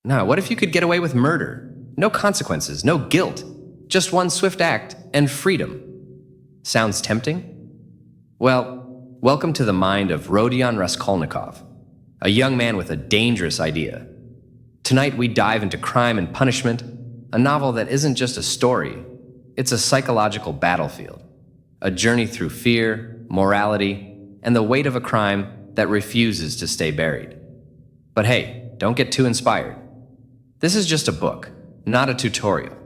Now, what if you could get away with murder? No consequences, no guilt, just one swift act and freedom. Sounds tempting? Well, welcome to the mind of Rodion Raskolnikov, a young man with a dangerous idea. Tonight we dive into Crime and Punishment, a novel that isn't just a story, it's a psychological battlefield, a journey through fear, morality, and the weight of a crime that refuses to stay buried. But hey, don't get too inspired. This is just a book, not a tutorial.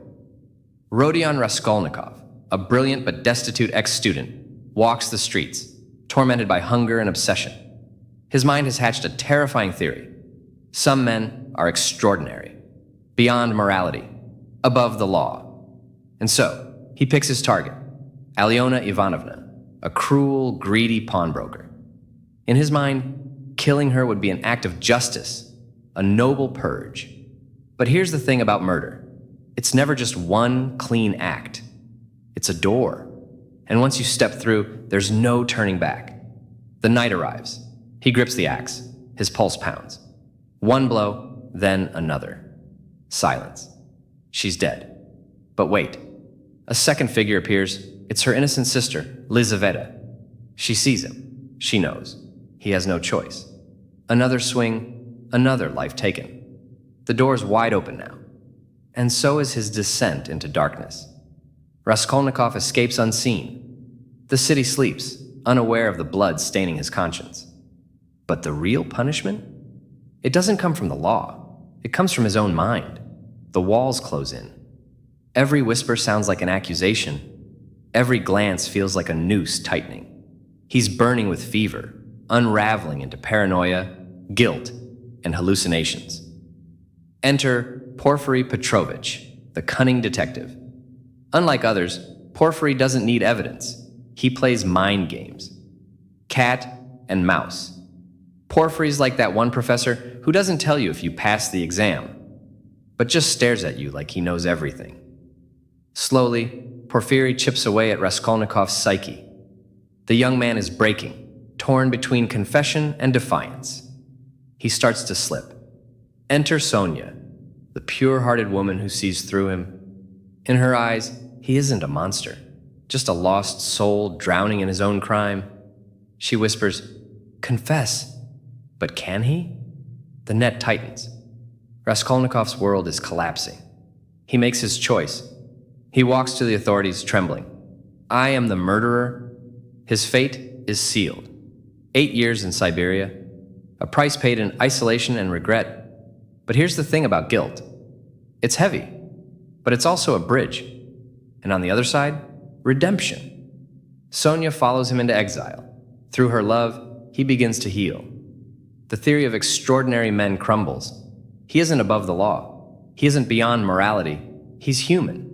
Rodion Raskolnikov, a brilliant but destitute ex-student, walks the streets, tormented by hunger and obsession. His mind has hatched a terrifying theory. Some men are extraordinary, beyond morality, above the law. And so, he picks his target, Alyona Ivanovna, a cruel, greedy pawnbroker. In his mind, killing her would be an act of justice, a noble purge. But here's the thing about murder. It's never just one clean act. It's a door. And once you step through, there's no turning back. The night arrives. He grips the axe. His pulse pounds. One blow, then another. Silence. She's dead. But wait. A second figure appears. It's her innocent sister, Lizaveta. She sees him. She knows. He has no choice. Another swing, another life taken. The door's wide open now. And so is his descent into darkness. Raskolnikov escapes unseen. The city sleeps, unaware of the blood staining his conscience. But the real punishment? It doesn't come from the law. It comes from his own mind. The walls close in. Every whisper sounds like an accusation. Every glance feels like a noose tightening. He's burning with fever, unraveling into paranoia, guilt, and hallucinations. Enter Porfiry Petrovich, the cunning detective. Unlike others, Porfiry doesn't need evidence. He plays mind games. Cat and mouse. Porfiry's like that one professor who doesn't tell you if you pass the exam, but just stares at you like he knows everything. Slowly, Porfiry chips away at Raskolnikov's psyche. The young man is breaking, torn between confession and defiance. He starts to slip. Enter Sonia, the pure-hearted woman who sees through him. In her eyes, he isn't a monster, just a lost soul drowning in his own crime. She whispers, "Confess." But can he? The net tightens. Raskolnikov's world is collapsing. He makes his choice. He walks to the authorities trembling. I am the murderer. His fate is sealed. 8 years in Siberia, a price paid in isolation and regret. But here's the thing about guilt. It's heavy, but it's also a bridge. And on the other side, redemption. Sonia follows him into exile. Through her love, he begins to heal. The theory of extraordinary men crumbles. He isn't above the law. He isn't beyond morality. He's human.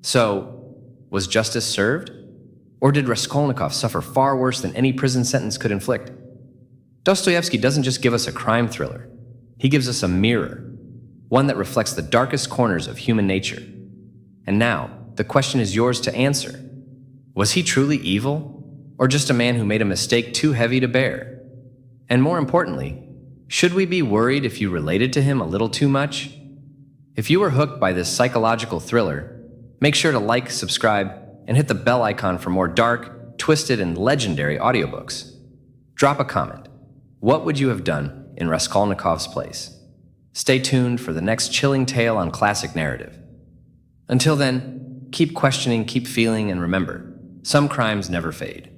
So, was justice served? Or did Raskolnikov suffer far worse than any prison sentence could inflict? Dostoevsky doesn't just give us a crime thriller. He gives us a mirror, one that reflects the darkest corners of human nature. And now, the question is yours to answer. Was he truly evil, or just a man who made a mistake too heavy to bear? And more importantly, should we be worried if you related to him a little too much? If you were hooked by this psychological thriller, make sure to like, subscribe, and hit the bell icon for more dark, twisted, and legendary audiobooks. Drop a comment. What would you have done in Raskolnikov's place? Stay tuned for the next chilling tale on classic narrative. Until then, keep questioning, keep feeling, and remember, some crimes never fade.